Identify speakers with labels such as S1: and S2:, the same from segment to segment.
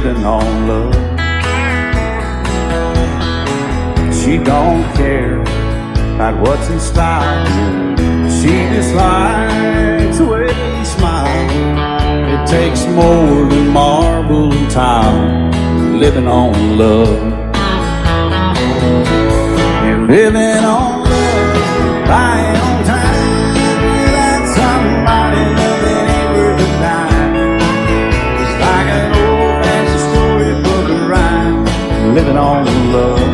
S1: living on love. She don't care about what's in style. She just likes the way you smile. It takes more than marble and tile, living on love. You're living on love, buying on time. Without somebody loving ain't worth a dime. It's like an old-fashioned storybook of rhyme, living on love.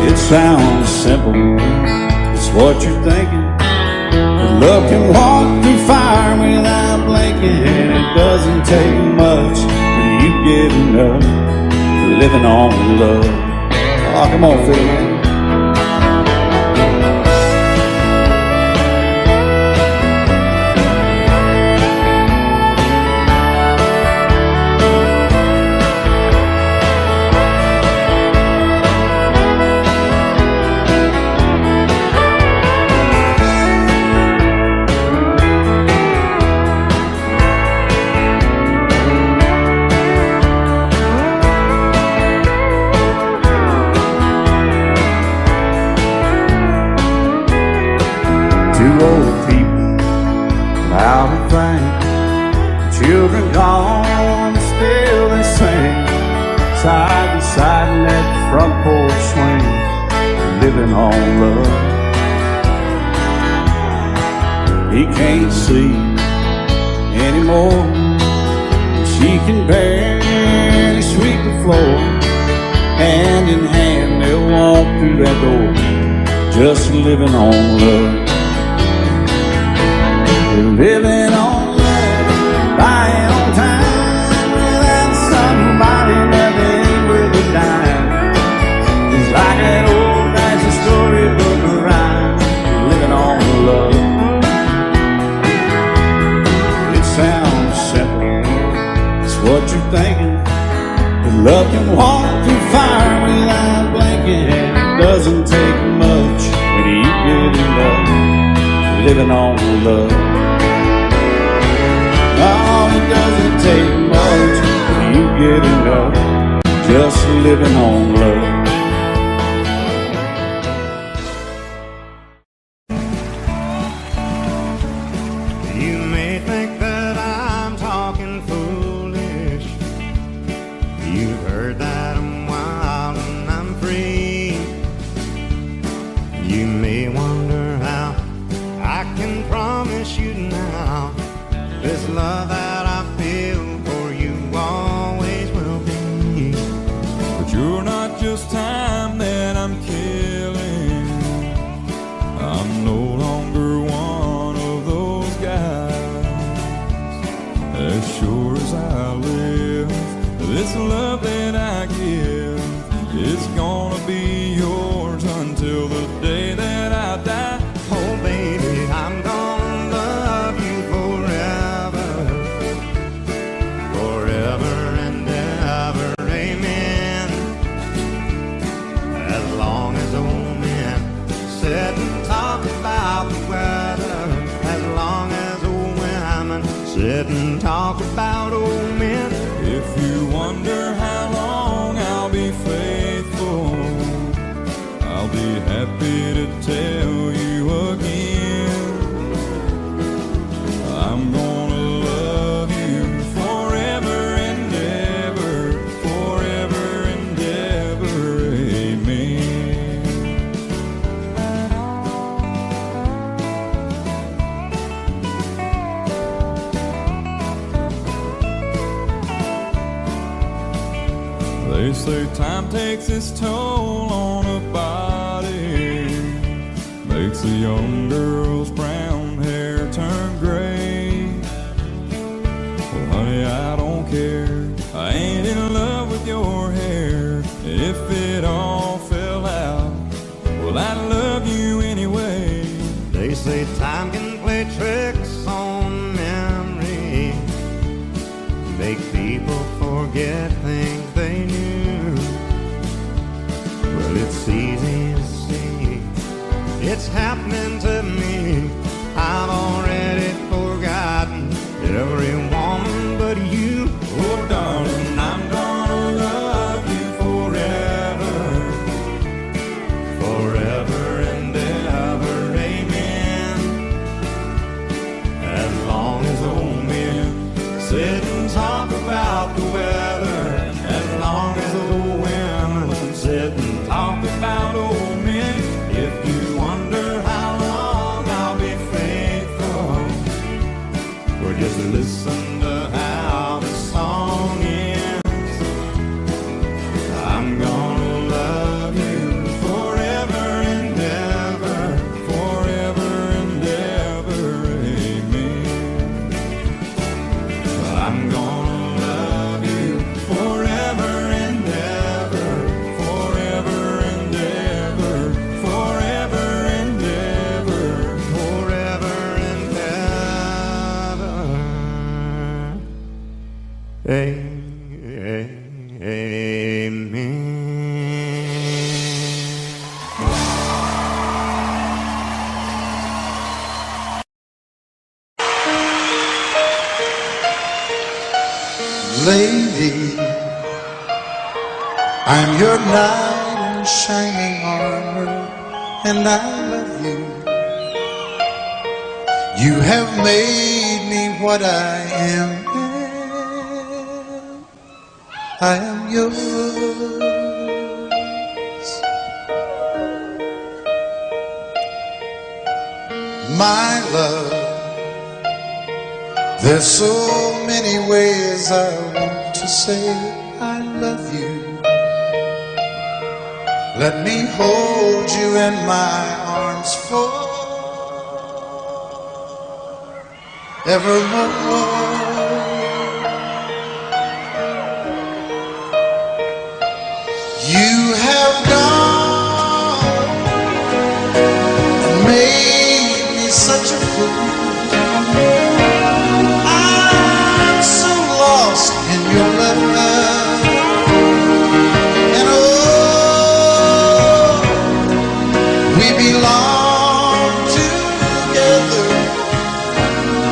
S1: It sounds simple, it's what you're thinking. But love can walk through fire without blinking. It doesn't take much for you giving up, living on love. Oh, come on, Phil. Two old people out of fame, children gone, still they sing, side by side in that front porch swing, living on love. He can't see anymore, she can barely sweep the floor. Hand in hand they'll walk through that door, just living on love. Living on love, buying on time. Without somebody loving ain't worth a dime. It's like that old-fashioned storybook of rhyme, living on love. It sounds simple, it's what you're thinking. But love can walk through fire without blinking. It doesn't take much when you get it up, living on love. Oh, it doesn't take much when you get enough, just living on love.
S2: You may think that I'm talking foolish. You've heard that I'm wild and I'm free. You may wonder how I can promise you now this love that I feel for you always will be.
S3: But you're not just time that I'm killing. I'm no longer one of those guys. As sure as I live, this love that I give is gonna be yours until the day that I die.
S2: Oh baby, I'm gonna love you forever, forever and ever, amen. As long as old men sit and talk about the weather, as long as old women sit and talk about old men.
S3: If you wonder how long I'll be faithful, I'll be happy to tell you again. I'm gonna love you forever and ever, forever and ever, amen. They say time takes its toll on a body, makes a young girl's brown hair turn gray. Well, honey, I don't care, I ain't in love with your hair. If it all fell out, well, I love you anyway.
S2: They say time can play tricks on memory, make people forget things they knew. Well, it's easy to see, it's happening to me. I've already forgotten every woman but you.
S4: I'm your knight in shining armor, and I love you. You have made me what I am. I am yours. My love, there's so many ways I want to say I love you. Let me hold you in my arms forevermore. You have gone and made me such a fool. I'm so lost in your love. And oh, we belong together.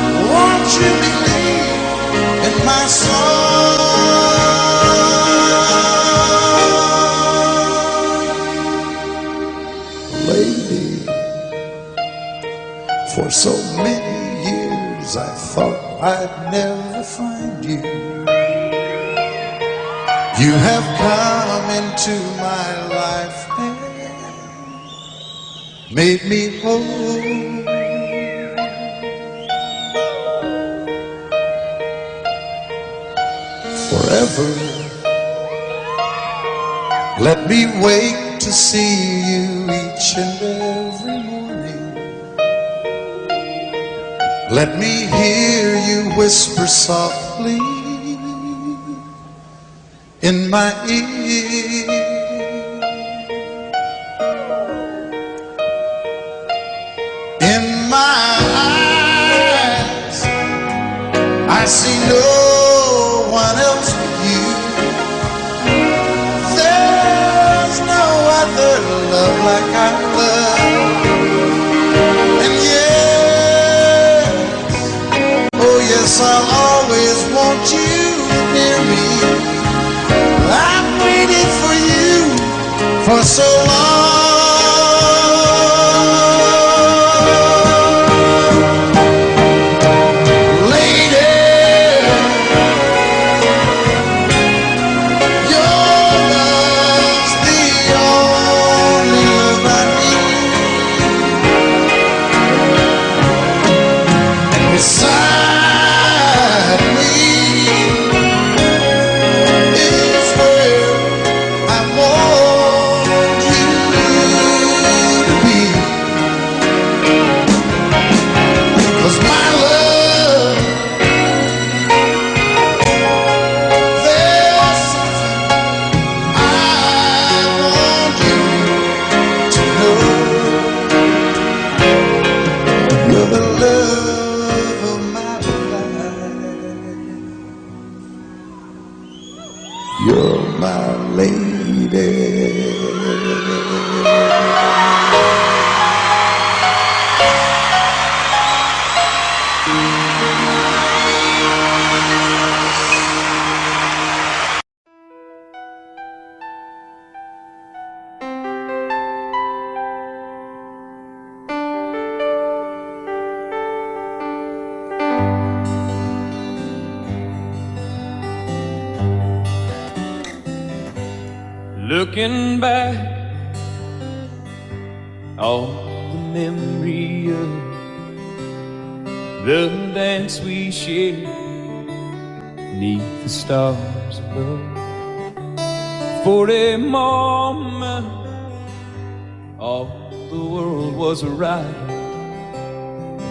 S4: Won't you believe in my song? Lady, for so many years I thought I'd never find you. You have come into my life and made me whole. Forever, let me wake to see you each and every morning. Let me hear you whisper softly in my ear. In my eyes, I see no one else but you. There's no other love like I love. And yes, oh yes, I'll always want you near me. I've waited for you for so long.
S5: Looking back, all the memory of the dance we shared neath the stars above. For a moment, all the world was right.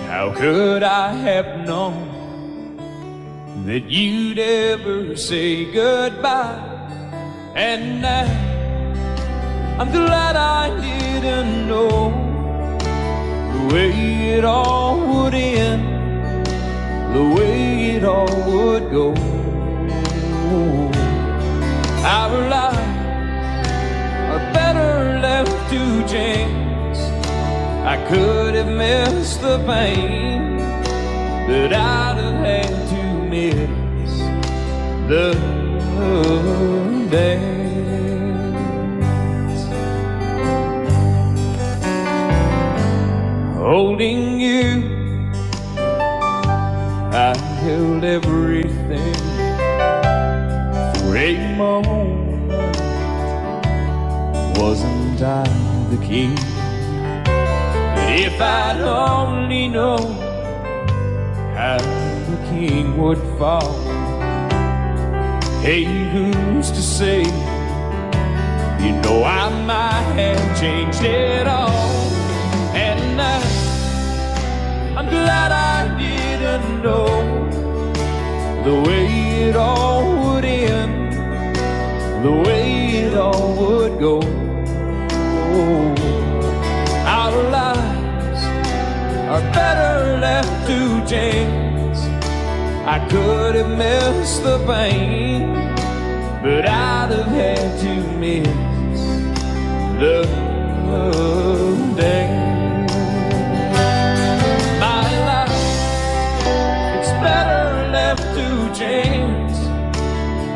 S5: How could I have known that you'd ever say goodbye? And now I'm glad I didn't know the way it all would end, the way it all would go. Our lives are better left to chance. I could have missed the pain, but I'd have had to miss the dance. holding you. I held everything for a moment. Wasn't I the king? But if I'd only known how the king would fall, hey, who's to say? You know I might have changed it all. And I'm glad I didn't know the way it all would end, the way it all would go. Our lives are better left to chance. I could have missed the pain, but I'd have had to miss the day. My life, it's better left to chance.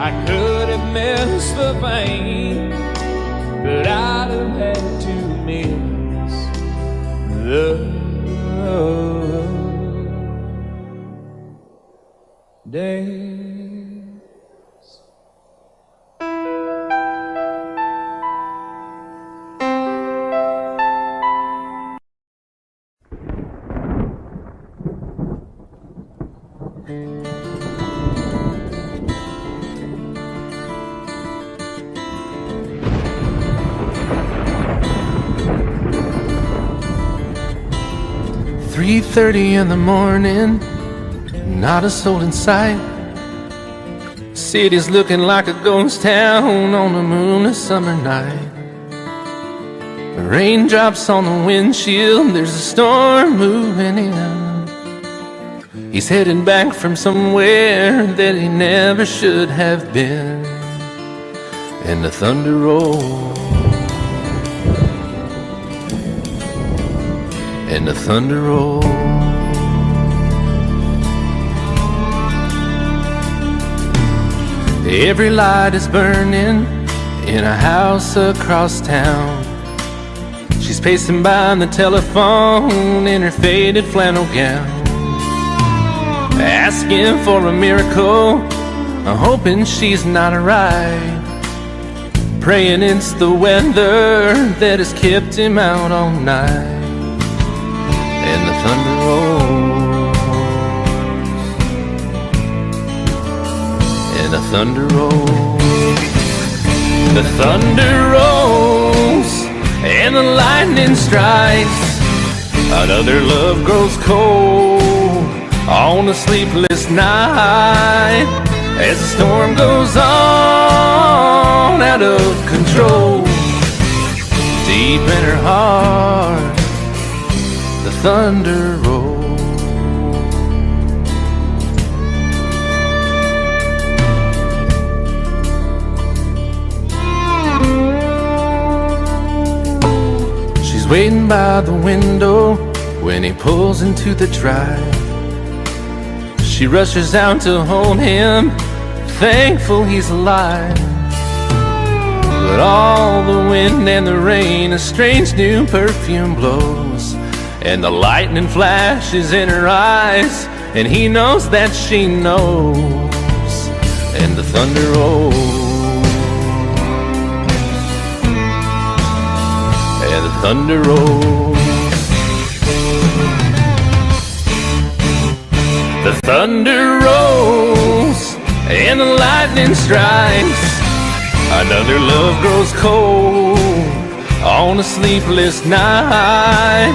S5: I could have missed the pain, but I'd have had to miss the day.
S6: "3:30 in the morning, not a soul in sight. City's looking like a ghost town on a moonless summer night. Raindrops on the windshield, there's a storm moving in. He's heading back from somewhere that he never should have been. And the thunder rolls, and the thunder rolls. Every light is burning in a house across town. She's pacing by the telephone in her faded flannel gown, asking for a miracle, hoping she's not alright, praying it's the weather that has kept him out all night. And the thunder rolls, and the thunder rolls. The thunder rolls, and the lightning strikes. Another love grows cold on a sleepless night, as the storm goes on out of control. Deep in her heart, the thunder rolls. She's waiting by the window when he pulls into the drive. She rushes out to hold him, thankful he's alive. But all the wind and the rain, a strange new perfume blows, and the lightning flashes in her eyes, and he knows that she knows. And the thunder rolls, and the thunder rolls. The thunder rolls, and the lightning strikes. Another love grows cold on a sleepless night,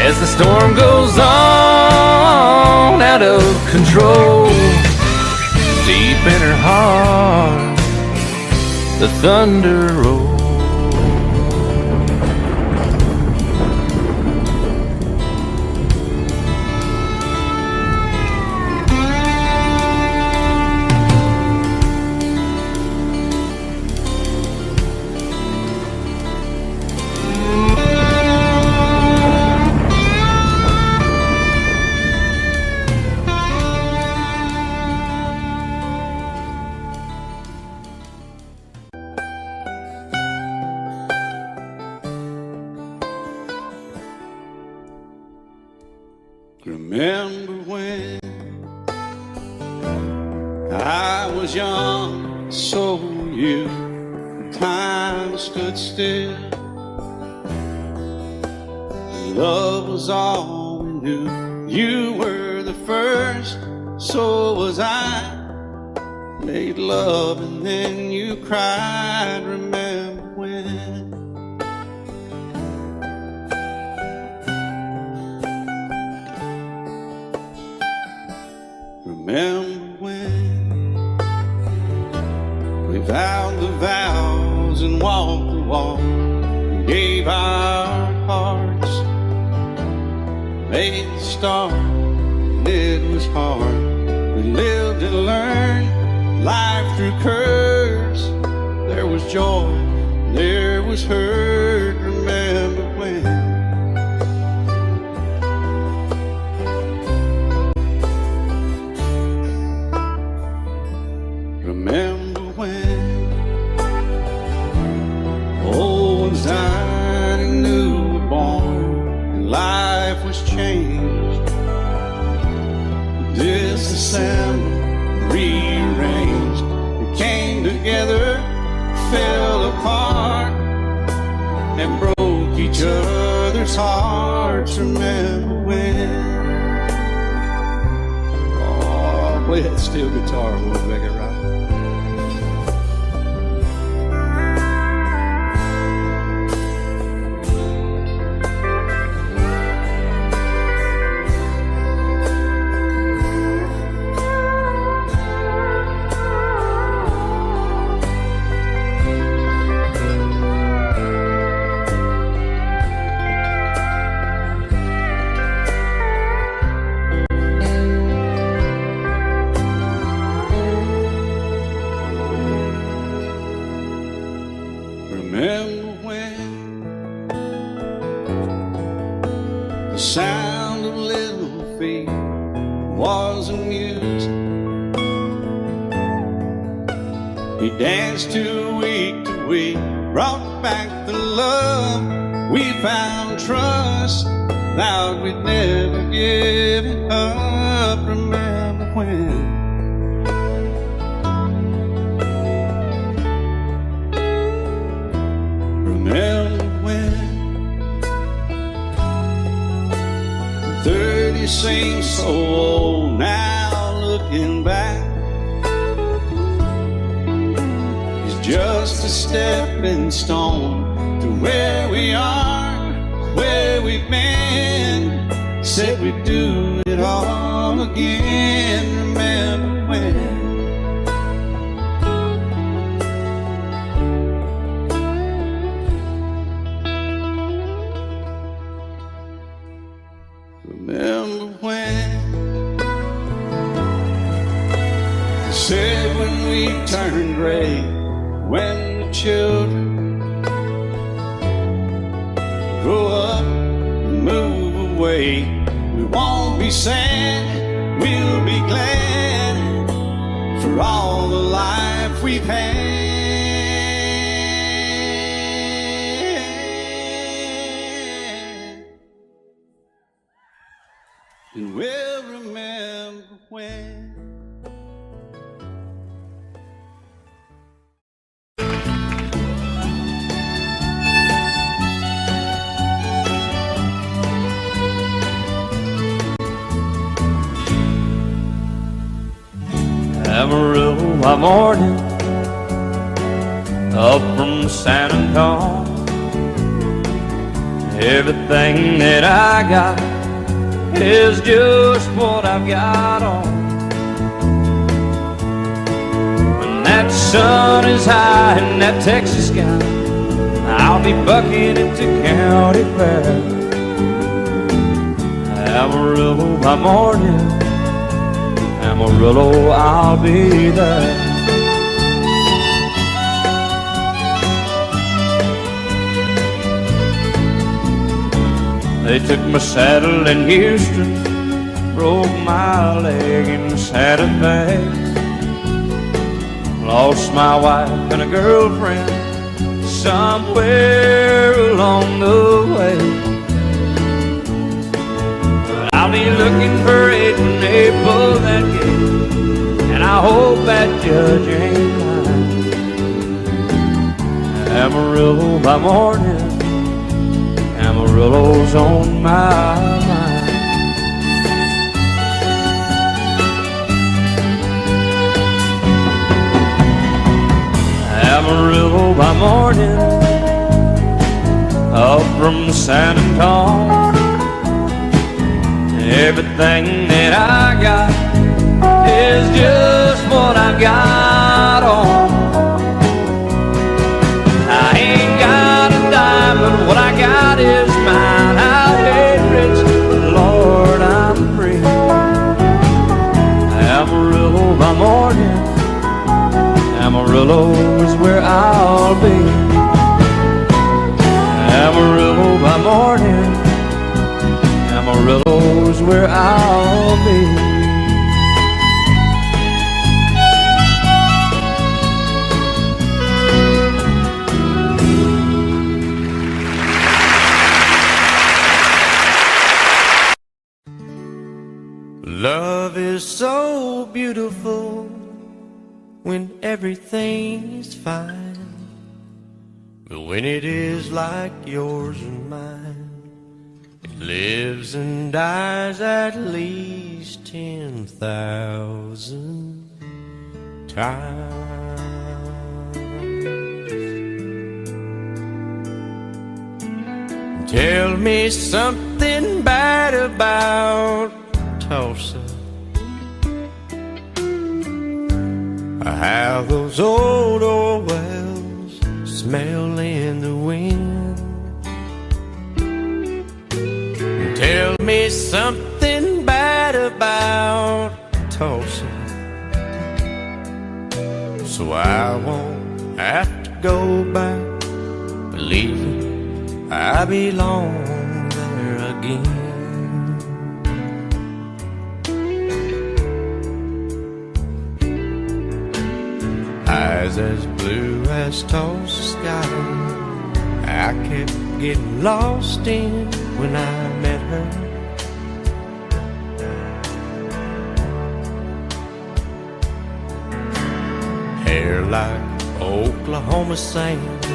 S6: as the storm goes on out of control. Deep in her heart, the thunder rolls.
S1: Remember when I was young, so were you. Time stood still. Love was all we knew. You were the first, so was I. Made love and then you cried. Remember when? Remember when we vowed the vows and walked the walk, and gave our hearts, made the start, and it was hard. We lived and learned life through curves. There was joy, there was hurt. Remember when? Remember when old ones died and new were born, and life was changed, disassembled, rearranged. We came together, fell apart, and broke each other's hearts. Remember when? Oh, play that steel guitar, we'll make it right. Remember when the sound of little feet was a music? We danced to week, brought back the love. We found trust, vowed we'd never give it up. Remember when? Remember when 30 seems so old now, looking back. It's just a stepping stone to where we are, where we've been. Said we'd do it all again. Remember when? Remember when they said when we turned gray, when the children grow up and move away, we won't be sad, we'll be glad for all the life we've had. And we'll remember when.
S5: Amarillo by morning, up from San Antonio. Everything that I got is just what I've got on. When that sun is high in that Texas sky, I'll be bucking into county fair. Amarillo by morning, Amarillo, I'll be there. They took my saddle in Houston, broke my leg in Santa Fe. Lost my wife and a girlfriend somewhere along the way. But I'll be looking for it when they pull that gate, and I hope that judge ain't lying. Amarillo by morning, Amarillo's on my mind. Amarillo by morning, up from San Antonio. Everything that I got is just what I got on. I ain't got a dime, but what I got is mine. I ain't rich, but Lord, I'm free. Amarillo by morning, Amarillo is where I'll be. Amarillo by morning, Amarillo's where I'll be.
S2: Love is so beautiful when everything's fine, but when it is like yours and mine, it lives and dies at least 10,000 times. Tell me something bad about Tullsa, how those old wells smell in the wind. Tell me something bad about Tullsa, so I won't have to go back believing I belong there again. Eyes as blue as Tullsa sky, I kept getting lost in when I met her. Hair like Oklahoma sand,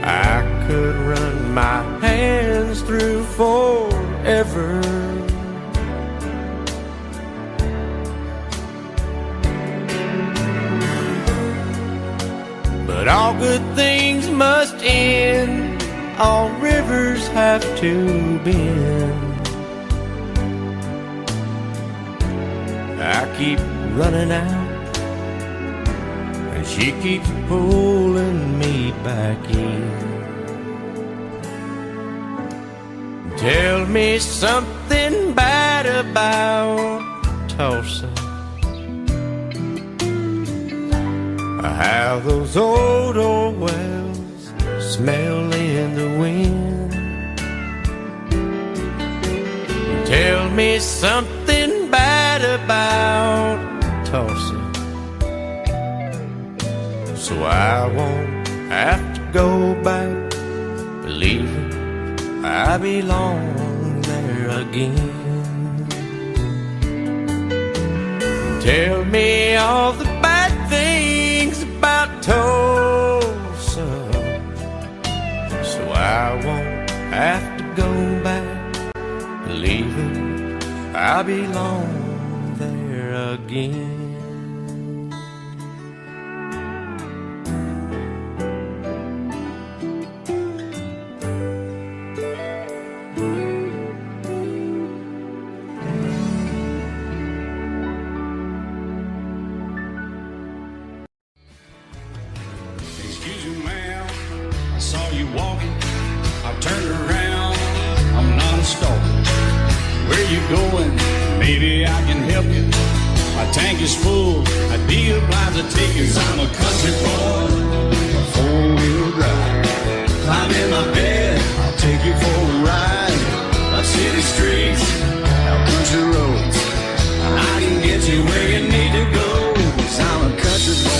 S2: I could run my hands through forever. But all good things must end, all rivers have to bend. I keep running out, and she keeps pulling me back in. Tell me something bad about Tullsa, how those old wells smell in the wind. Tell me something bad about Tullsa, so I won't have to go back believing I belong there again. Tell me all the bad things about Tullsa, so I won't have to go back believing I belong there again.
S1: Excuse me, ma'am, I saw you walking. I turned around, I'm not a stalker. Where you going? Maybe I can help you. My tank is full, I'd be obliged to take you. 'Cause I'm a country boy, a four-wheel drive. Climb in my bed, I'll take you for a ride. Up city streets, out country roads, I can get you where you need to go. 'Cause I'm a country boy.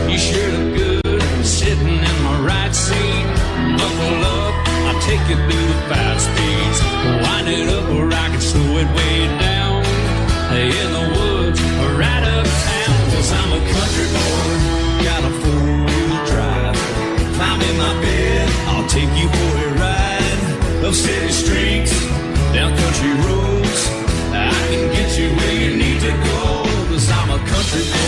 S1: You sure look good sitting in my right seat. Look
S5: country boy.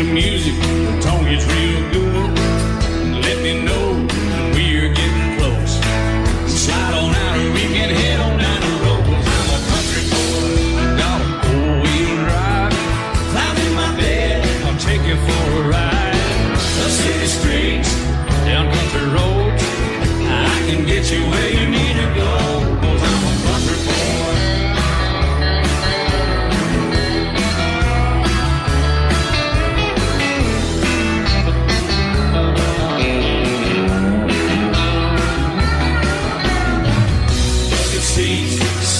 S5: Music, the tone gets real good. Let me know when we're getting close. Slide on out and we can head on down the road. 'Cause I'm a country boy, got a four-wheel drive. Climb in my bed, I'll take you for a ride. The city streets, down country roads, I can get you where you need to go. 'Cause I'm a country boy.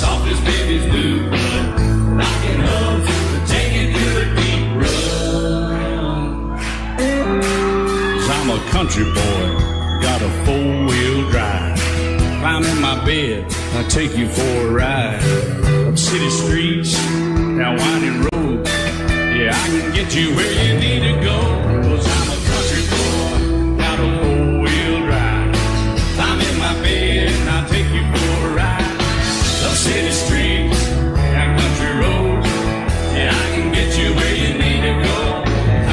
S5: Soft as babies do, rocking up to take it to the deep run. 'Cause I'm a country boy, got a four-wheel drive. Climb in my bed, I'll take you for a ride. Up city streets, down winding roads, yeah, I can get you where you need to go. 'Cause I'm a country boy, got a four-wheel drive. Climb in my bed, and I'll take you for a ride. City streets, down country roads, yeah, I can get you where you need to go.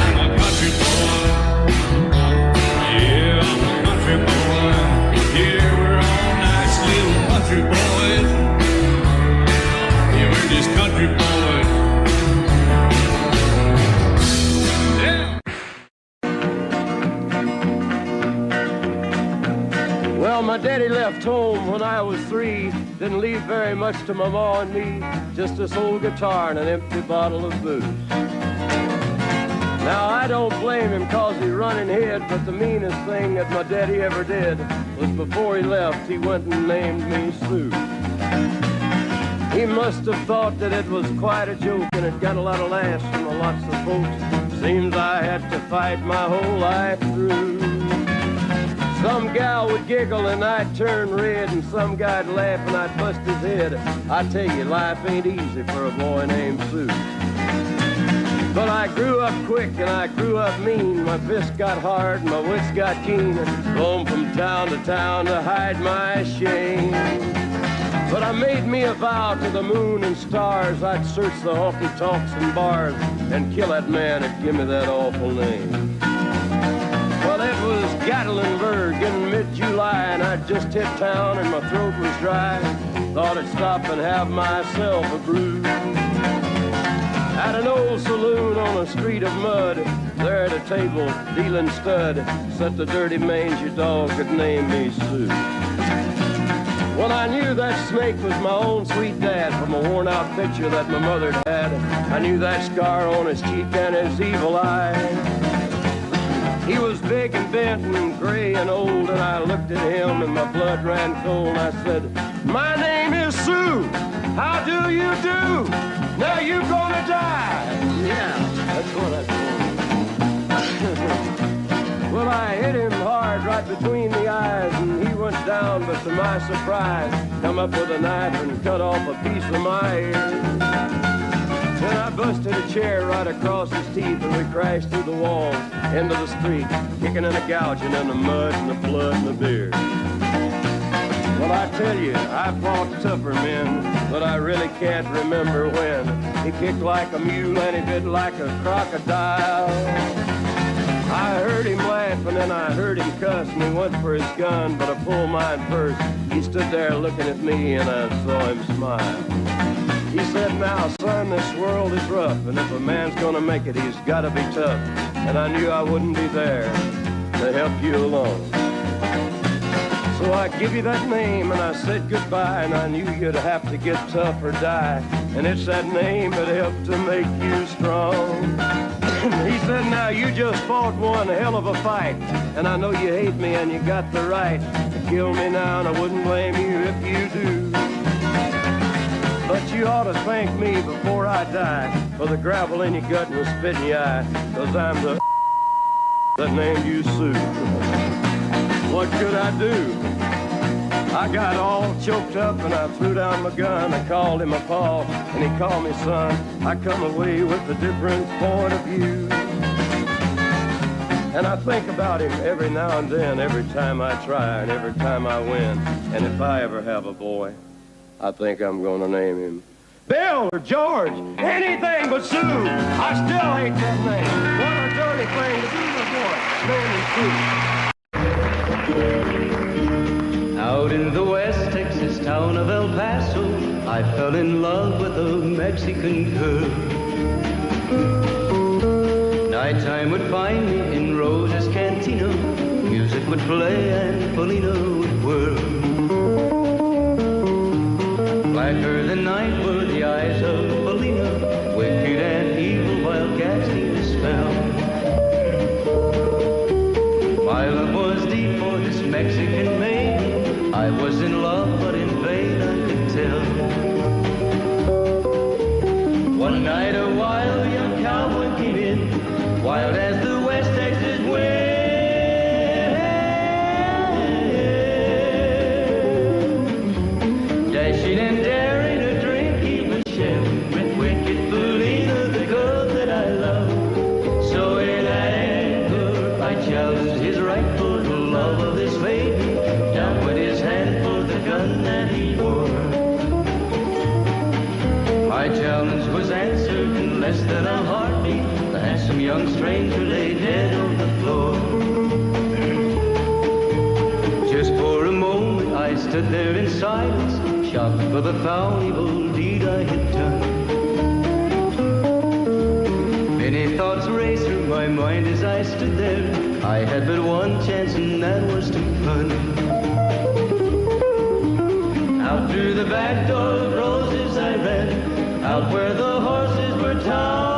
S5: I'm a country boy, yeah, I'm a country boy. Yeah, we're all nice little country boys. Yeah, we're just country boys. Yeah.
S7: Well, my daddy left home when I was 3. Didn't leave very much to my ma and me, just this old guitar and an empty bottle of booze. Now, I don't blame him 'cause he run and hid, but the meanest thing that my daddy ever did was before he left, he went and named me Sue. He must have thought that it was quite a joke, and it got a lot of laughs from lots of folks. Seems I had to fight my whole life through. Some gal would giggle and I'd turn red, and some guy'd laugh and I'd bust his head. I tell you, life ain't easy for a boy named Sue. But I grew up quick and I grew up mean. My fists got hard and my wits got keen. Roam from town to town to hide my shame. But I made me a vow to the moon and stars, I'd search the honky-tonks and bars and kill that man that give me that awful name. Well, it was Gatlinburg in mid-July, and I'd just hit town and my throat was dry. Thought I'd stop and have myself a brew. At an old saloon on a street of mud, there at a table, dealing stud, sat the dirty mangy dog that named me Sue. Well, I knew that snake was my own sweet dad from a worn-out picture that my mother'd had. I knew that scar on his cheek and his evil eye. He was big and bent and gray and old, and I looked at him and my blood ran cold. I said, "My name is Sue. How do you do? Now you gonna die." Yeah, that's what I told him. Well, I hit him hard right between the eyes, and he went down, but to my surprise, come up with a knife and cut off a piece of my ear. Then I busted a chair right across his teeth, and we crashed through the walls into the street, kicking and a gouging in the mud and the blood and the beer. Well, I tell you, I fought tougher men, but I really can't remember when. He kicked like a mule and he bit like a crocodile. I heard him laugh and then I heard him cuss, and he went for his gun, but I pulled mine first. He stood there looking at me and I saw him smile. He said, "Now, son, this world is rough, and if a man's gonna make it, he's gotta be tough." And I knew I wouldn't be there to help you along. So I give you that name and I said goodbye, and I knew you'd have to get tough or die. And it's that name that helped to make you strong. He said, "Now you just fought one hell of a fight, and I know you hate me and you got the right to kill me now, and I wouldn't blame you if you do. But you ought to thank me before I die for the gravel in your gut and the spit in your eye, 'cause I'm the that named you Sue. What could I do? I got all choked up and I threw down my gun. I called him a pa and he called me son. I come away with a different point of view. And I think about him every now and then, every time I try and every time I win. And if I ever have a boy, I think I'm gonna name him Bill or George, anything but Sue. I still hate that name. What a dirty thing to do to a boy, naming Sue.
S8: Out in the West Texas town of El Paso, I fell in love with a Mexican girl. Nighttime would find me in Rosa's cantina. Music would play and Polina would whirl. Blacker than night were the eyes of Polina, wicked and evil while casting a spell. My love was deep for this Mexican maiden. I was in love, but in vain I could tell. One night a wild young cowboy came in, wild as the West Texas wind. Dashing and daring to drink, he was sharing with wicked Polina, the girl that I love. So in anger I challenged his right for the love of this maiden. Down went his hand for the gun that he wore. My challenge was answered in less than a heartbeat. The handsome young stranger lay dead on the floor. Just for a moment I stood there in silence, shocked for the foul evil deed I had done. Many thoughts raced through my mind as I stood there. I had but one chance and that was to run. Out through the back door of roses I ran, out where the horses were tied.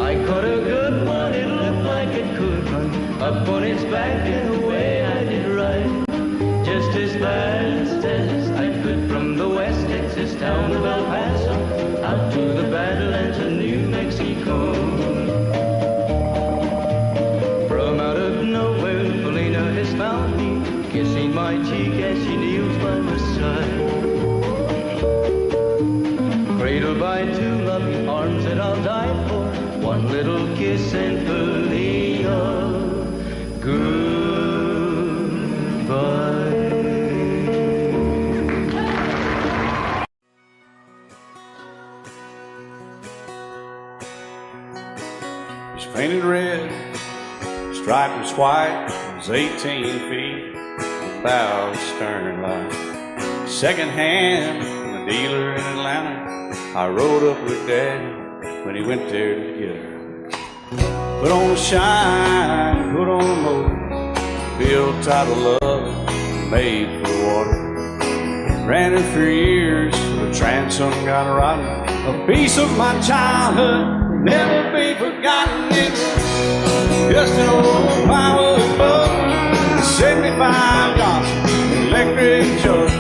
S8: I caught a good one, it looked like it could run up on its back and away I did ride. Just as fast as I could from the West Texas town of El Paso out to the Badlands of New Mexico. From out of nowhere, Polina has found me, kissing my cheek as she kneels by my side. Cradled by two loving arms that I'll die for, one little kiss and Polina, goodbye.
S1: It's painted red, stripe was white, it was 18 feet, about stern line. Second hand from a dealer in Atlanta, I rode up with Daddy when he went there to get her. Put on a shine, put on a motor, built out of love, made for the water. Ran her for years, the transom got rotten. A piece of my childhood, never be forgotten. It's just an old firewood boat, 75 Johnson, electric choke.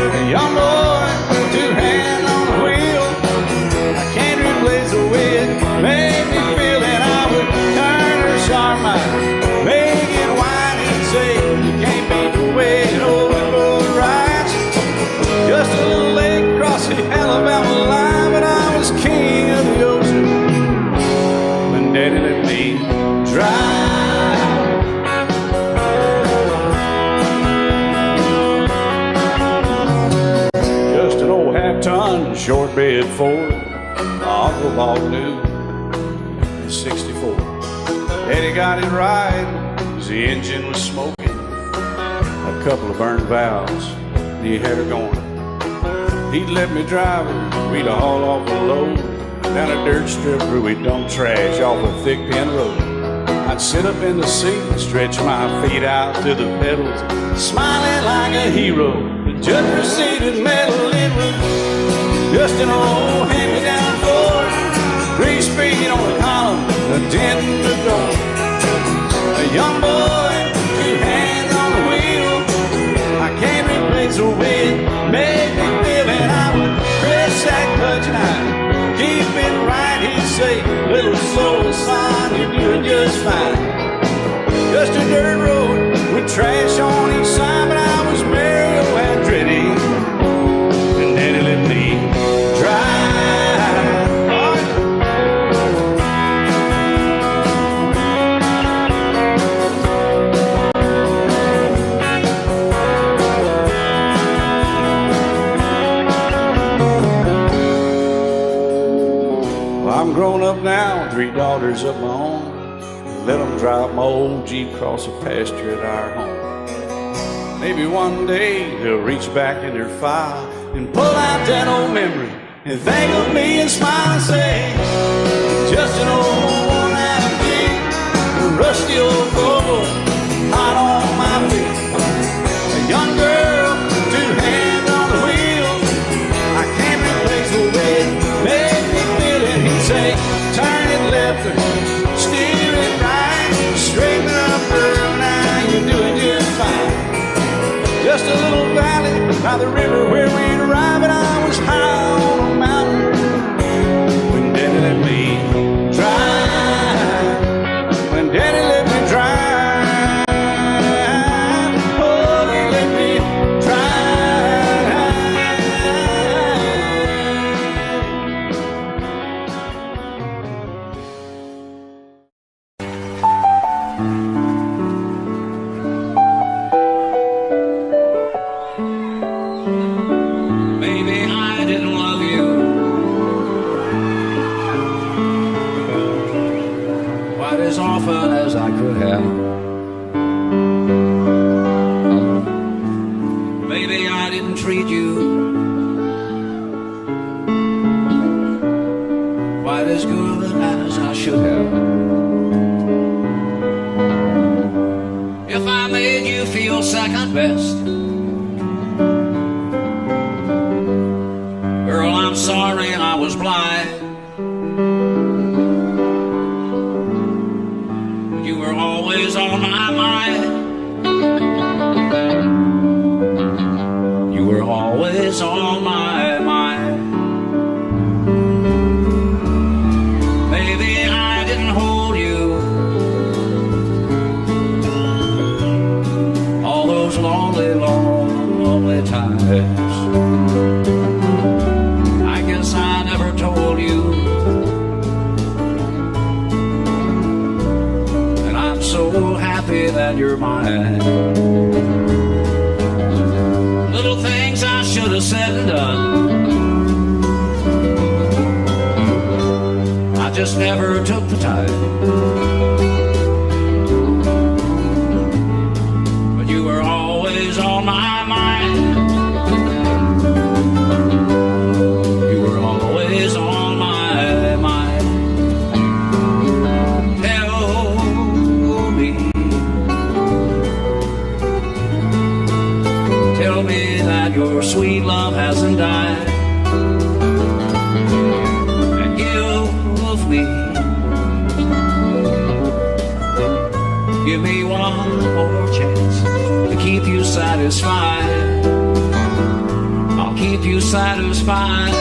S1: A young boy, two hands on the wheel. I can't replace the way it made me feel that I would turn her sharp mind, make it whine and say, you can't beat the way an old boat rides. Just a little lake across the Alabama line, but I was king of the ocean when Daddy let me drive. Just an old half-ton short bed Ford, my uncle bought new in '64. Daddy got it right, 'cause the engine was smoking, a couple of burned valves, and he had her going. He'd let me drive her, we'd haul off a load down a dirt strip where we dump trash off a thick pin road. I'd sit up in the seat and stretch my feet out to the pedals, smiling like a hero. The judge proceeded metal, it was just an old hand-me-down Ford, 3-speed on the column, a dent in the door. A young boy, two hands on the wheel. and 3 daughters of my own. Let them drive my old Jeep across the pasture at our home. Maybe one day they'll reach back in their file and pull out that old memory and think of me and smile and say, just an old worn-out Jeep, a rusty old Volvo, hot on my feet. A young girl, 2 hands on the wheel. I can't replace the way it made me feel it. He'd say, turn it left or steer it right, straighten up, girl, now you're doing just fine. Just a little valley by the river where we'd arrive, and I was high on a mountain when Daddy let me drive. When Daddy let me drive, oh, he let me
S5: Maybe I didn't love you quite as often as I could have. Maybe I didn't treat you quite as good as I should have. If I made you feel second best, girl, I'm sorry I was blind. You were always on my mind. You were always on my mind. Maybe I didn't hold you all those lonely, lonely times. I guess I never told you, and I'm so happy that you're mine. Little things I should have said and done, I just never took the time. But you were always on my mind. You were always on my mind. Tell me that your sweet love hasn't died, and give me one more chance to keep you satisfied. I'll keep you satisfied.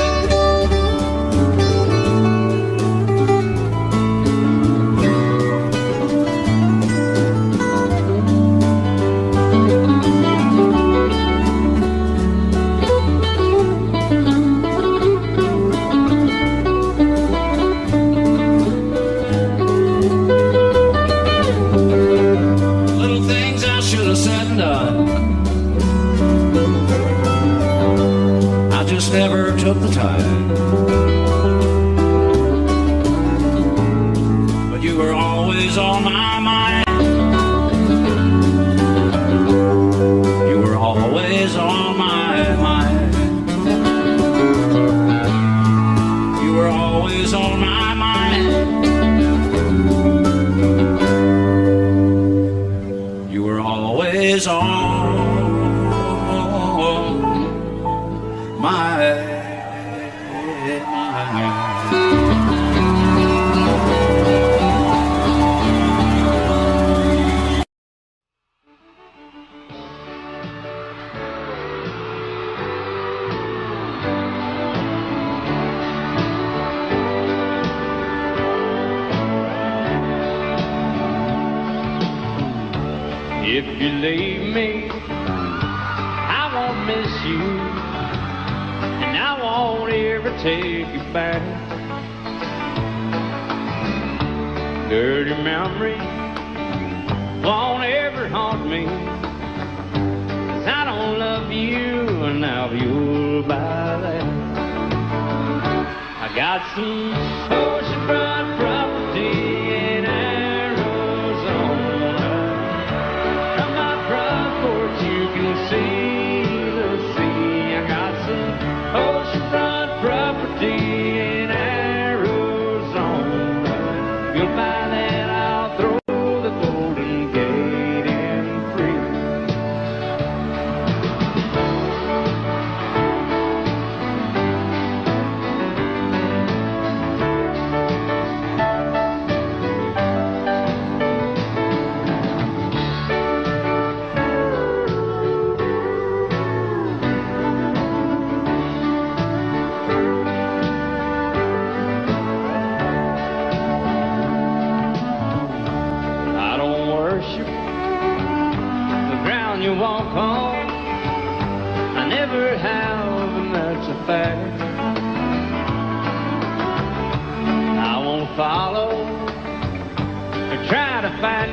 S5: Never took the time, but you were always on my mind. You were always on my mind. You were always on my mind. You were always on
S7: If you leave me, I won't miss you, and I won't ever take you back. Dirty memories won't ever haunt me, 'cause I don't love you, and now you'll buy that. I got some ocean front property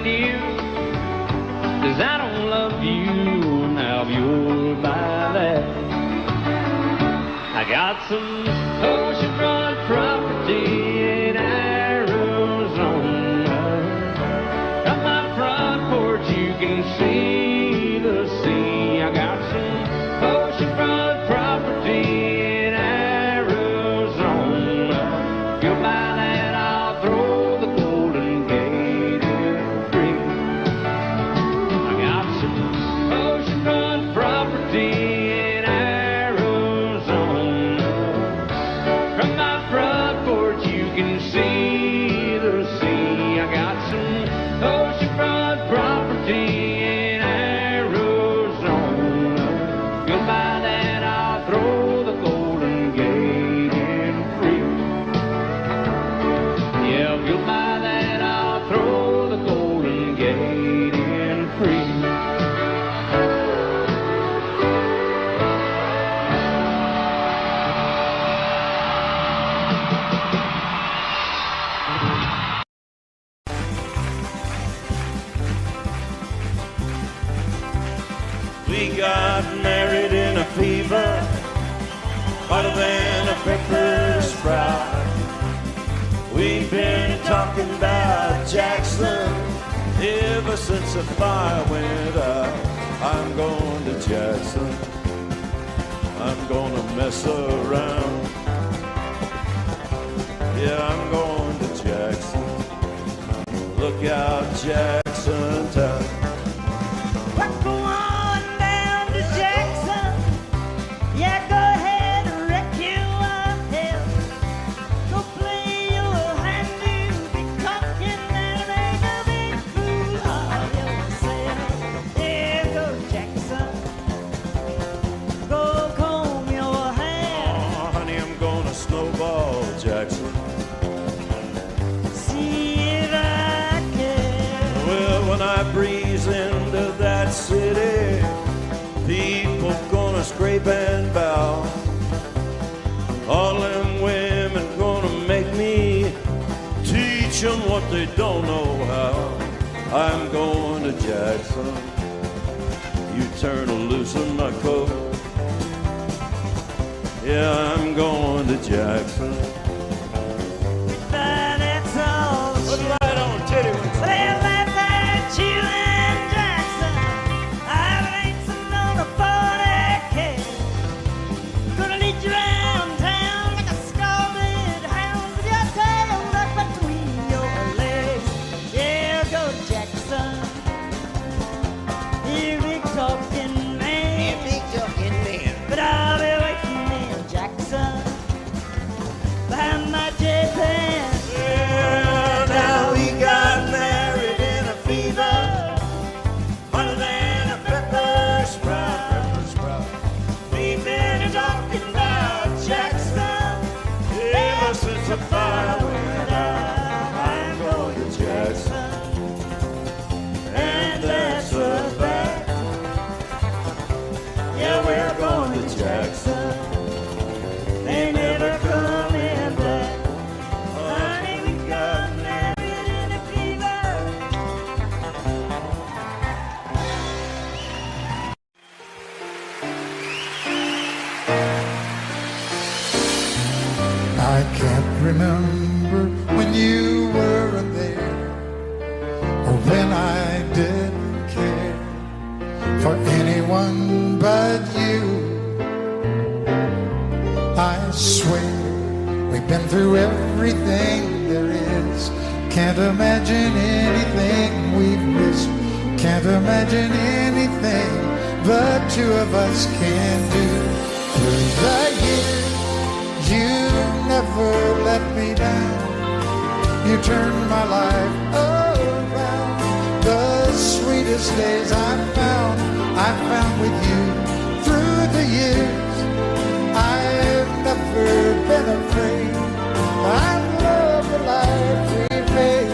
S5: you, 'cause I don't love you. Now if you'll buy that, I got some oceanfront property in Arizona. From my front porch you can see the sea. I got some oceanfront property in Arizona. If you'll buy that, I'll throw the Golden Gate in free. I got some oceanfront property in Arizona. From my front porch you can see the sea. I got some oceanfront property in Arizona. If you'll buy that, I'll throw the Golden Gate in free. Yeah, if you'll buy that, I'll throw the Golden Gate in free.
S2: We got married in a fever, hotter than a pepper sprout. We've been talking about Jackson ever since the fire went out. I'm going to Jackson, I'm gonna mess around. Yeah, I'm going to Jackson, look out Jackson town.
S9: Go on down to Jackson. Yeah, go ahead and wreck your tail. Go play your hand, you'll be cocking and make a big fool of yourself. Yeah, go Jackson. Go comb your hair.
S2: Oh, honey, I'm gonna snowball Jackson.
S9: See if I can.
S2: Well, when I breeze into that city, people gonna scrape and bow. All them women gonna make me teach them what they don't know how. I'm going to Jackson, you turn loose in my coat. Yeah, I'm going to Jackson.
S9: But that's all.
S2: Put it right on, titty.
S9: Well, that's you and Jackson. I ain't sitting on a 40K. Gonna lead you around town like a scalded hound with your tail tucked between your legs. Yeah, go Jackson. You big talking man. But I'll be waiting in Jackson behind my J-Pan.
S2: Yeah, now we got married in a fever, hotter than a pepper sprout. We've been talking about Jackson ever since the fire went out. I'm going to Jackson, and that's a fact. Yeah, we're going to Jackson. They never coming back. Honey, we got married in a fever.
S4: I can't remember when you weren't there, or when I didn't care for anyone but you. I swear we've been through everything there is. Can't imagine anything we've missed. Can't imagine anything the two of us can do. Through the years, you never let me down. You turned my life around. The sweetest days I found with you. Through the years, I've never been afraid. I love the life we made,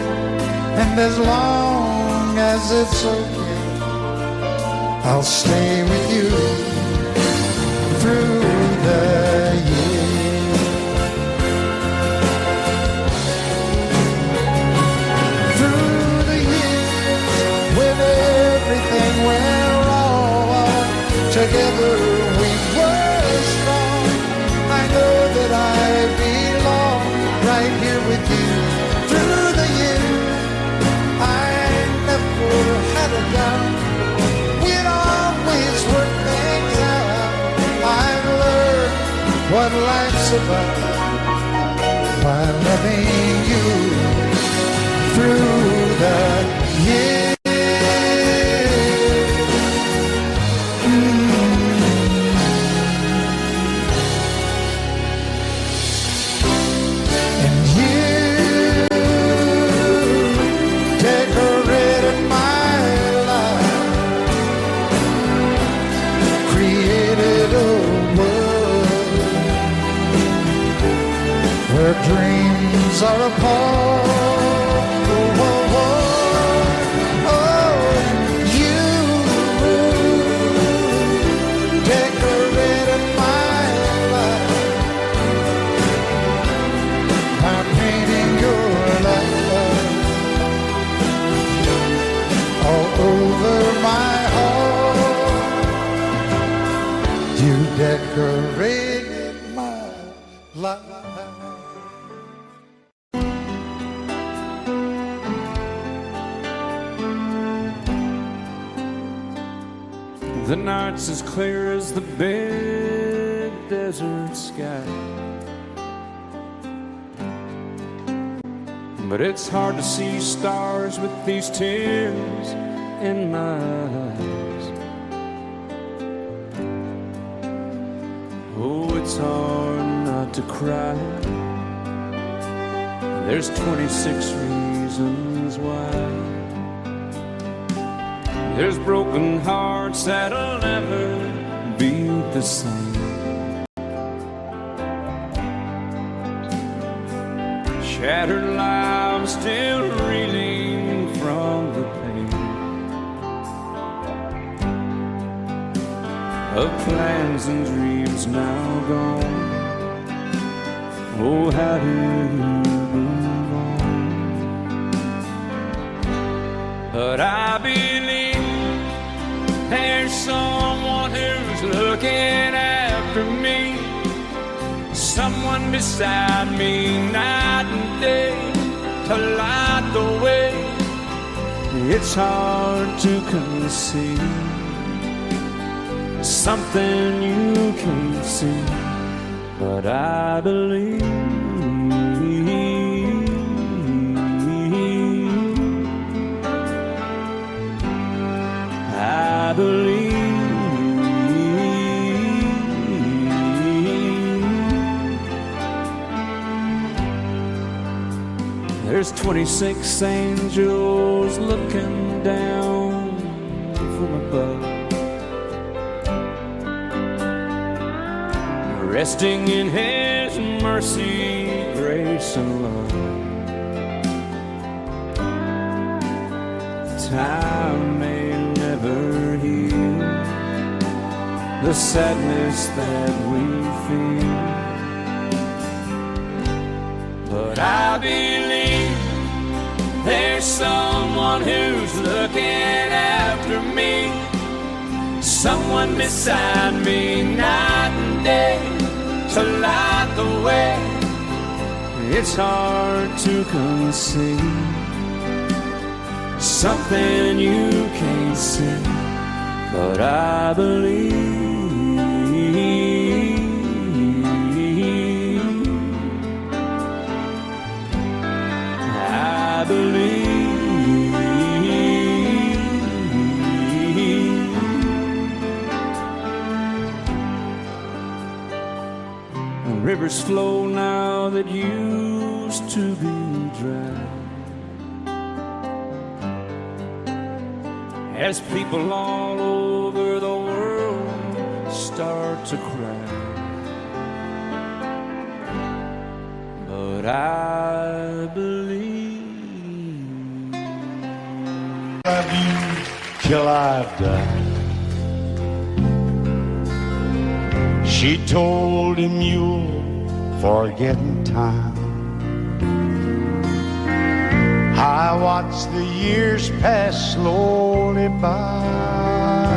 S4: and as long as it's okay, I'll stay with you through the years. Through the years, we were strong. I know that I belong right here with you through the years. I never had a doubt. We'd always work things out. I've learned what life's about by loving you through the years. And you decorated my life, created a world where dreams are apart. Decorated my life.
S5: The night's as clear as the big desert sky, but it's hard to see stars with these tears in my eyes. Oh, it's hard not to cry. There's 26 reasons why. There's broken hearts that'll never be the same. Shattered lives still reeling from the pain of plans and dreams now gone. Oh, how do you move on? But I believe there's someone who's looking after me, someone beside me night and day to light the way. It's hard to conceive something you can't see, but I believe. I believe. There's 26 angels looking down from above, resting in His mercy, grace, and love. Time may never heal the sadness that we feel, but I believe there's someone who's looking after me, someone beside me night and day to light the way. It's hard to conceive something you can't see, but I believe. I believe. Rivers flow now that used to be dry, as people all over the world start to cry. But I believe.
S1: Love you till I've died. She told him you'll forget in time. I watched the years pass slowly by,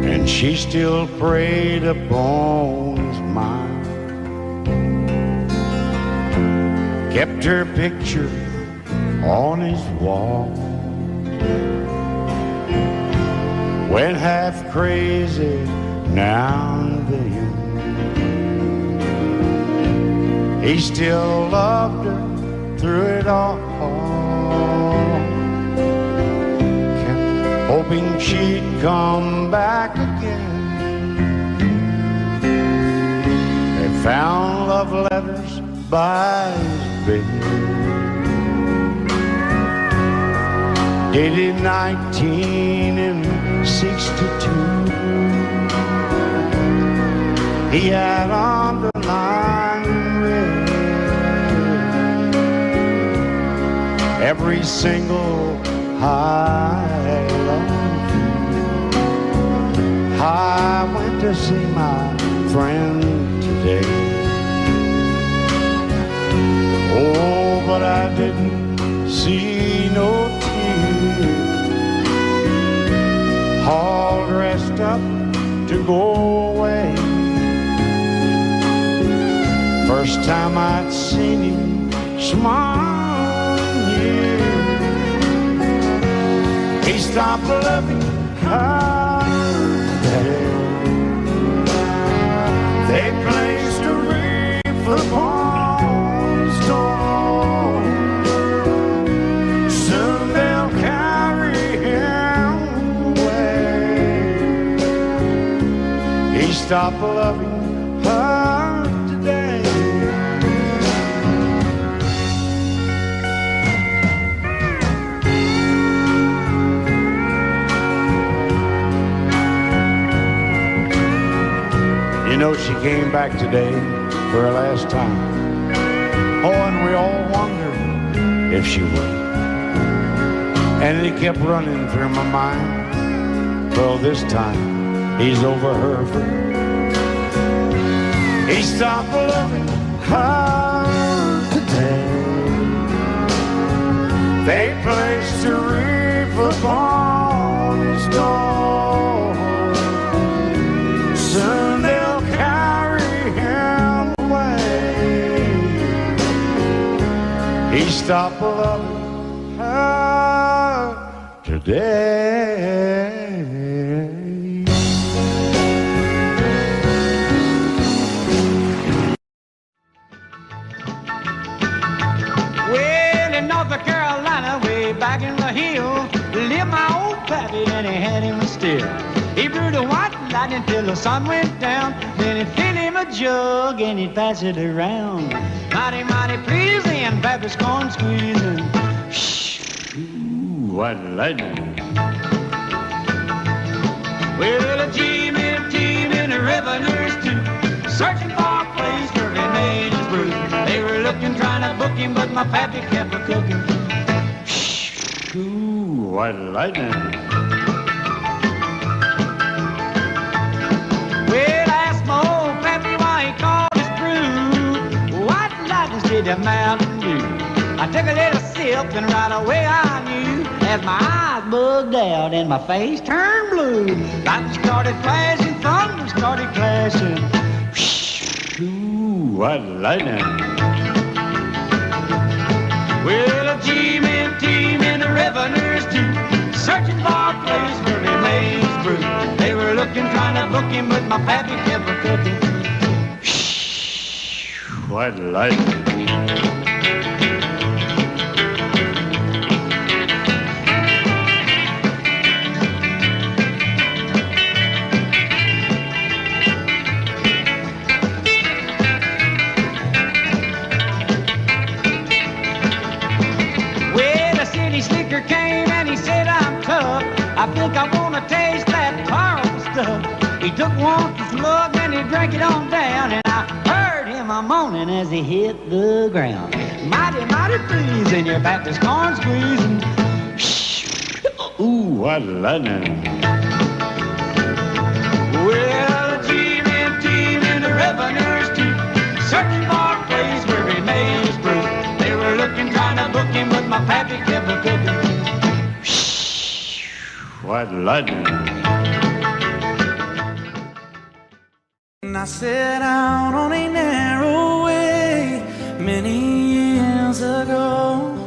S1: and and she still preyed upon his mind. Kept her picture on his wall. Went half crazy now and then. He still loved her through it all. Kept hoping she'd come back again. They found love letters by his bed, dated 1962. He had underlined red every single I love you. I went to see my friend today. Oh, but I didn't see no tears. All dressed up to go away. First time I'd seen him smile in years. He stopped loving her today. They placed a wreath upon his door. Soon they'll carry him away. He stopped loving her today. You know, she came back today for her last time. Oh, and we all wondered if she would. And it kept running through my mind. Well, this time he's over her for good. He stopped loving her today. They placed a wreath upon his door. Soon they'll carry him away. He stopped loving her today.
S9: Well, in North Carolina, way back in the hill, lived my old pappy and he had him still. He brewed a white lightning till the sun went down. Then he'd fill him a jug and he'd pass it around. Mighty, mighty pleasing, pappy's corn squeezing. Ooh, what lightning. Well, a team in the revenues too, searching for a place where he made his brew. They were looking, trying to book him, but my pappy kept a cooking. Ooh, what lightning. Well, I asked my old pappy why he called his brew What lightning did the Mountain Dew. I took a little sip and right away I knew, as my eyes bugged out and my face turned blue. Lightning started flashing, thunder started clashing. Ooh, what lightning. Well, a team in the revenues too, searching for a place where he made his brew. They were looking, trying to book him, but my pappy kept a cooking. What lightning. Came and he said, I'm tough. I think I want to taste that caramel stuff. He took one slug and he drank it on down, and I heard him a moaning as he hit the ground. Mighty, mighty pleasing, your back is corn squeezing. Ooh, what lightning. Well, a team in the revenues too, searching for a place where he made his brew. They were looking, trying to book him, but my pappy kept a cooking. What lightning.
S10: I set out on a narrow way many years ago,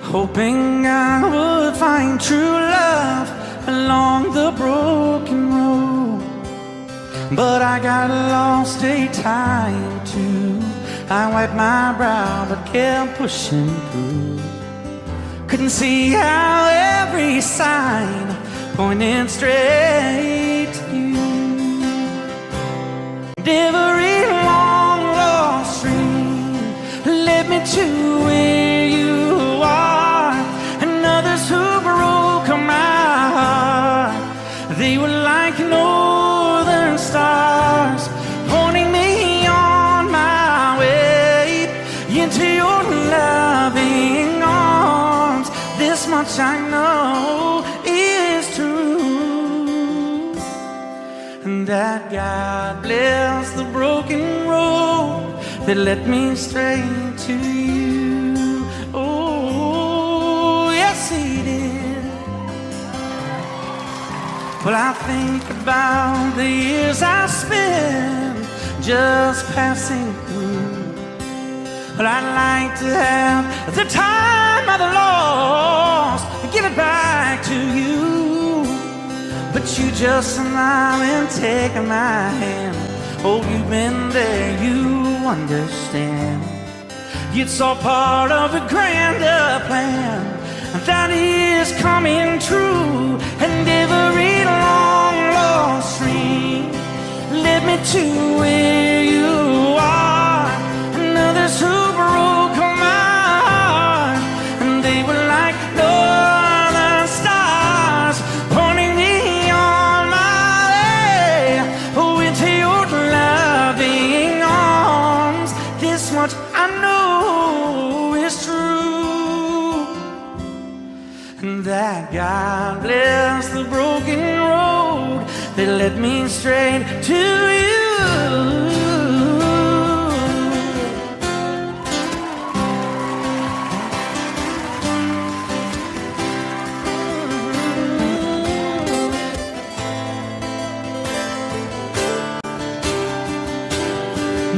S10: hoping I would find true love along the broken road. But I got lost a time too. I wiped my brow but kept pushing through. Couldn't see how every sign pointed straight to you. And every long lost stream led me to where you are. And others who broke my heart, they were like northern stars, pointing me on my way into your loving arms. This much I know is true, and that God bless the broken road that led me straight to you. Oh, yes, He did. Well, I think about the years I spent just passing through. Well, I'd like to have the time I've lost and give it back to you. But you just smile and take my hand. Oh, you've been there, you understand. It's all part of a grander plan that is coming true. And every long lost stream led me to where you are. And others who broke my heart, and they were like northern stars, pointing me on my way, oh, into your loving arms. This much I know is true, and that God bless the broken road that led me straight to you.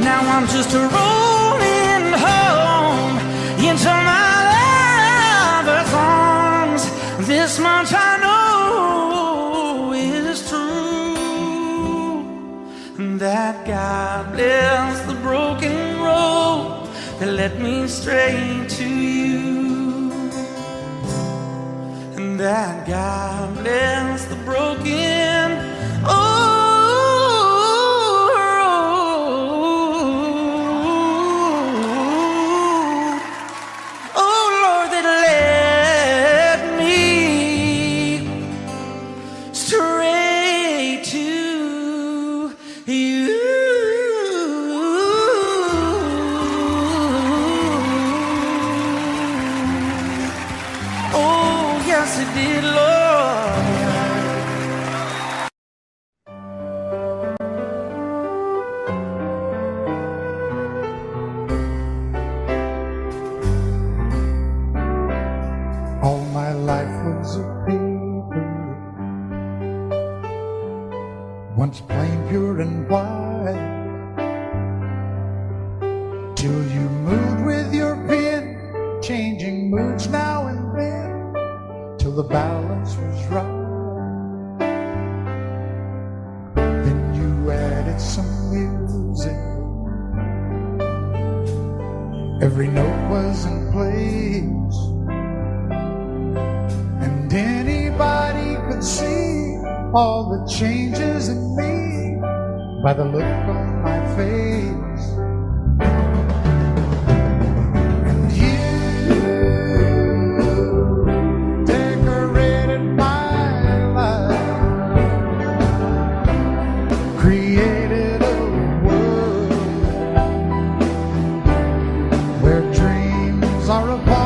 S10: Now I'm just rolling home into my lover's arms. This much I know is true, and that God bless the broken road that led me straight to you. And that God bless the broken
S4: once plain, pure and white, till you moved with your pen, changing moods now and then, till the balance was right. Then you added some music, every note was in place, and anybody could see all the changes in me by the look on my face. And you decorated my life, created a world where dreams are apart.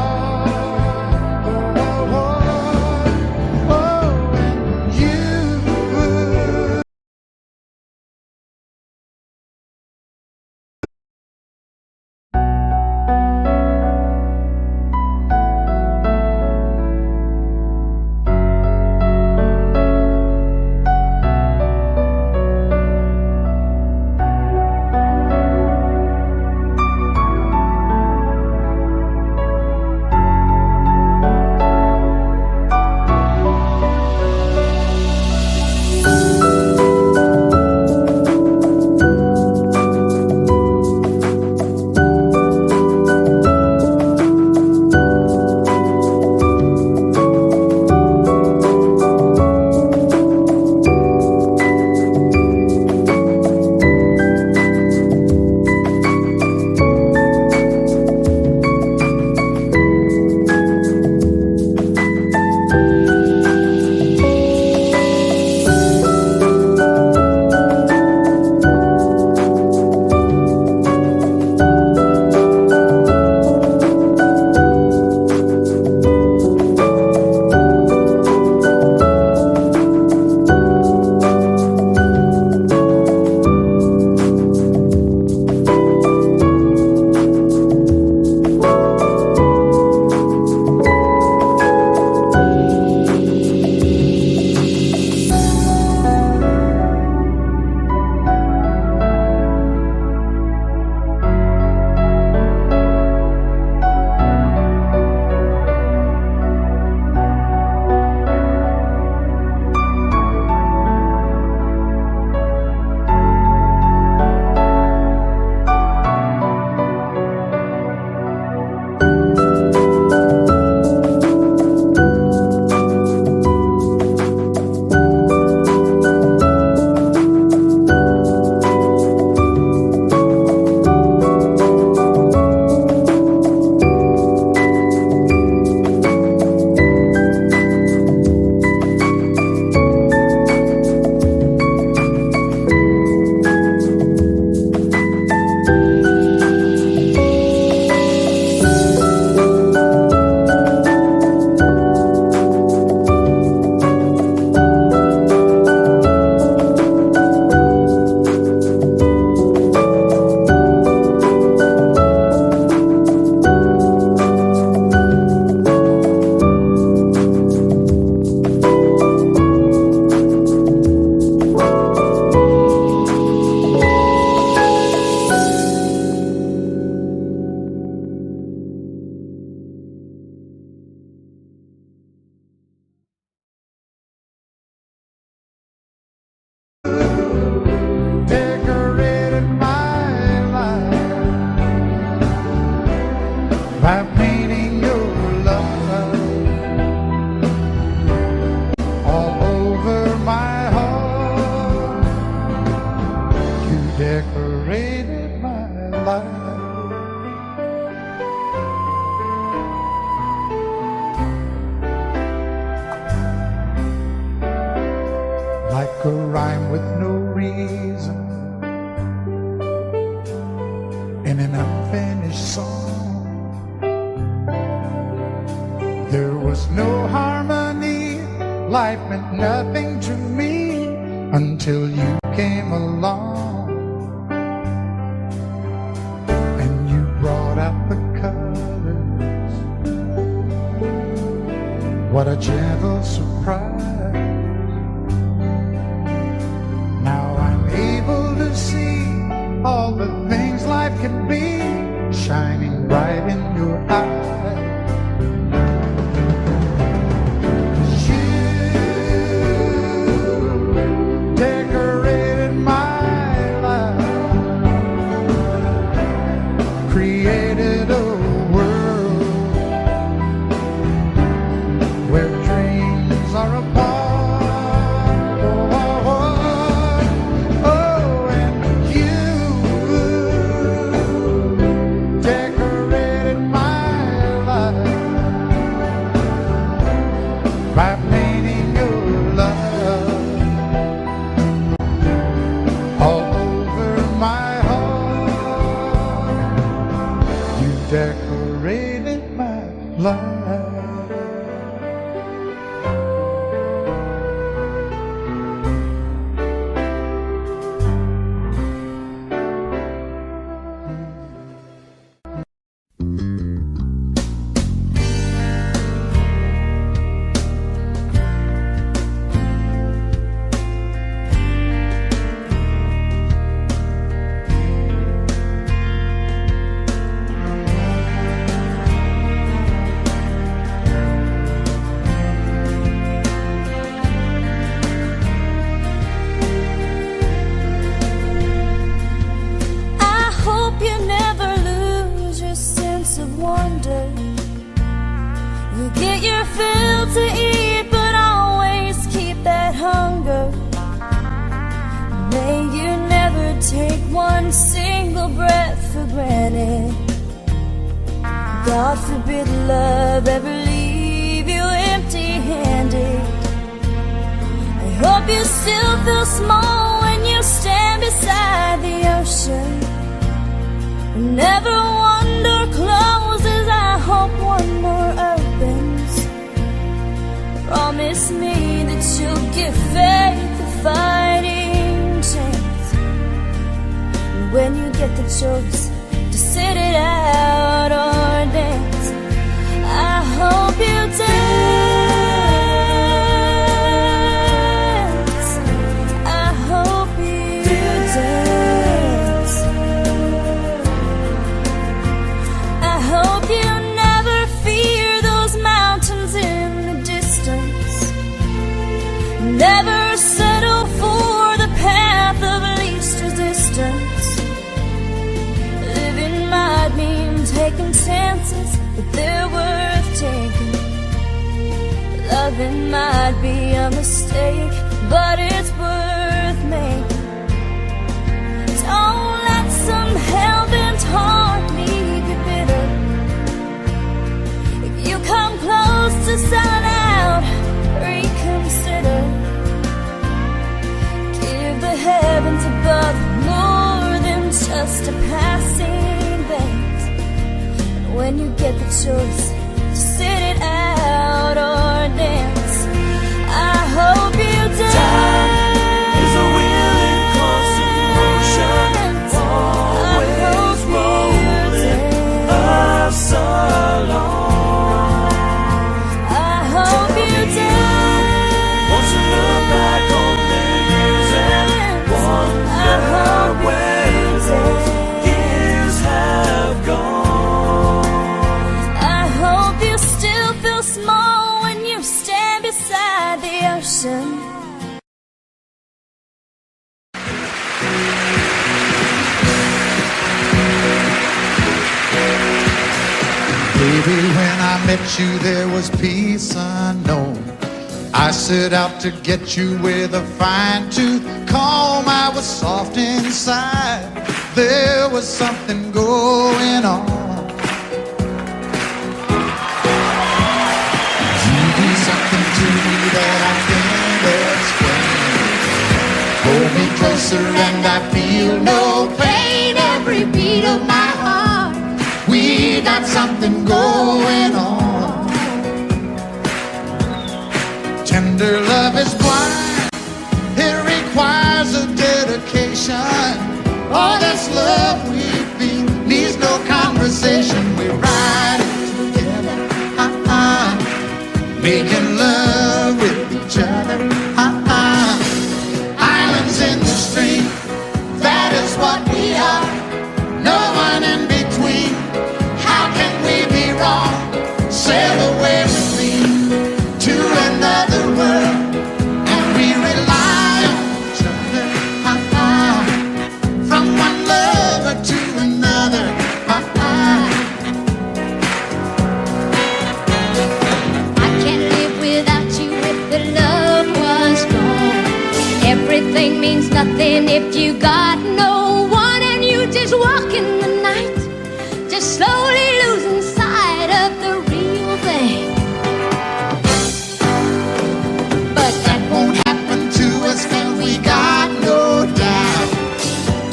S4: life. Like a rhyme with no reason in an unfinished song. There was no harmony, life meant nothing to me until you came along and you brought out the colors. What a gentle surprise. Now I'm able to see all the things life can be shining bright in your eyes.
S9: God forbid love ever leave you empty-handed. I hope you still feel small when you stand beside the ocean. Never one door closes, I hope one more opens. Promise me that you'll give faith a fighting chance. And when you get the choice to sit it out or dance, I hope you dance. I hope you dance. I hope you never fear those mountains in the distance. Never settle for the path of least resistance. Living might mean taking chances, but they're worth taking. Loving might be a mistake, but it's worth making. Don't let some hell-bent heart leave you bitter. If you come close to selling out, reconsider. Give the heavens above more than just a passing glance. And when you get the choice to sit it out or dance, I hope you dance.
S2: Time is a wheel in constant motion, always rolling us along.
S9: I hope you dance.
S2: Once you look back on the years and wonder where those years have gone.
S9: I hope you still feel small when you stand beside the ocean.
S4: Baby, when I met you, there was peace unknown. I set out to get you with a fine-tooth comb. I was soft inside, there was something going on. You do something to me that I can't explain. Hold me closer and I feel no pain. Every beat of my heart, we got something going on. Tender love is blind, it requires a dedication. All this love we feel needs no conversation. We ride it together, making love with each other, Islands in the stream, that is what we are. No one in between. How can we be wrong? Sail away with me to another world, and we rely on each other, from one lover to another,
S11: I can't live without you if the love was gone. Everything means nothing if you got no one, and you just walk in the night, just slowly losing sight of the real thing.
S4: but that won't happen to us, 'cause we got no doubt.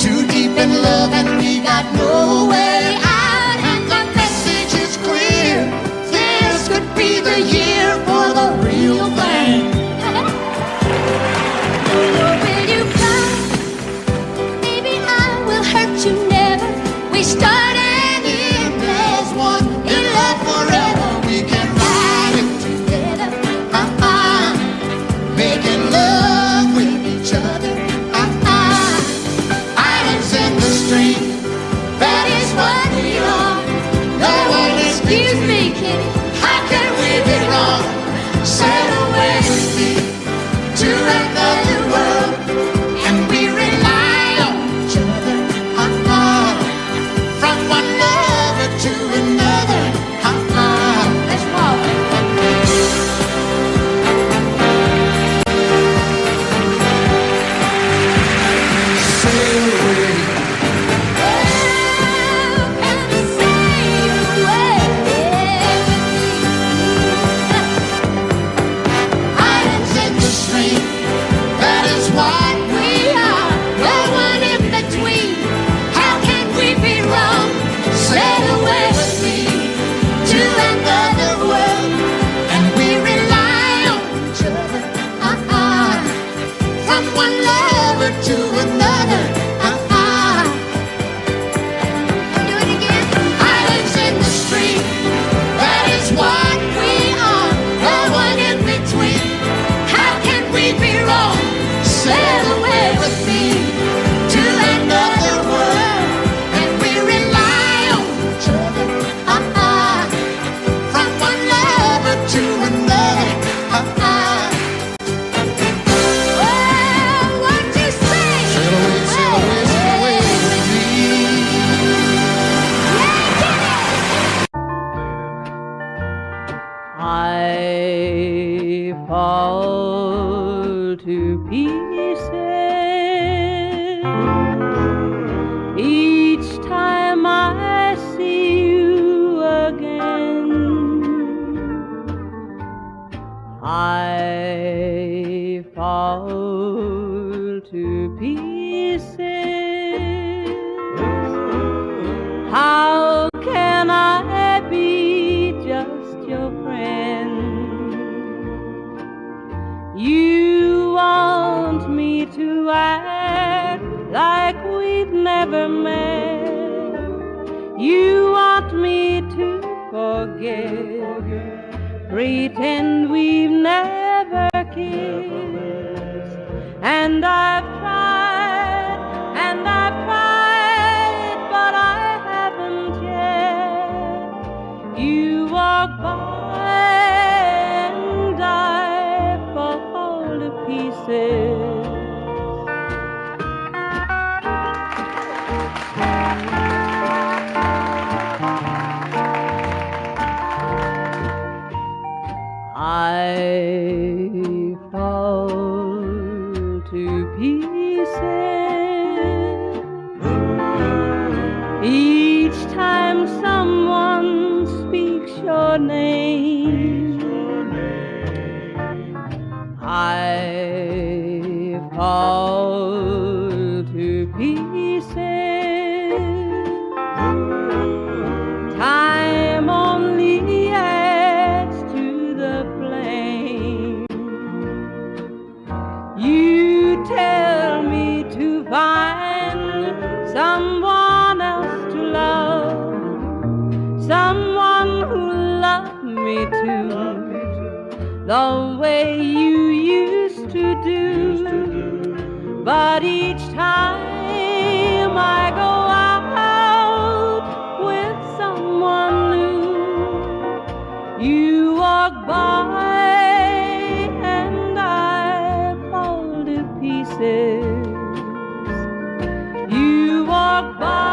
S4: Too deep in love and we got no way out, and the message is clear. This could be the year for the real thing.
S11: Will you come? Maybe I will hurt you never. We start and end as one,
S4: In love forever, we can ride it together, making love with each other, Islands in the stream, that is what we are. No one is
S11: excuse me, kitty.
S4: How can we be wrong? Sail away with me to another world, and we rely on each other, from one lover to another,
S11: Let's walk.
S4: sail away. Islands in the stream, that is what we are.
S11: No one in between.
S4: How can we be wrong? Sail away with me to another world, and we rely on each other, from one lover to another,
S11: Do it again.
S4: Islands in the stream, that is what we are. No one in between. How can we be wrong? Sail away with me to another world, and we rely on each other, from one lover to another,
S11: Well, what you say?
S4: Sail away, sail away, sail away with me.
S12: I fall to pieces each time I see you again. I fall to pieces. How can I be just your friend? You want me to act like we've never met. You want me to forget, pretend we've never kissed. And I've tried, but I haven't yet. You walk by and I fall to pieces. I fall to pieces. pieces. Time only adds to the flame. You tell me to find someone else to love, someone who loved me too, the way you used to do. But each time I go out with someone new, you walk by and I fall to pieces. You walk by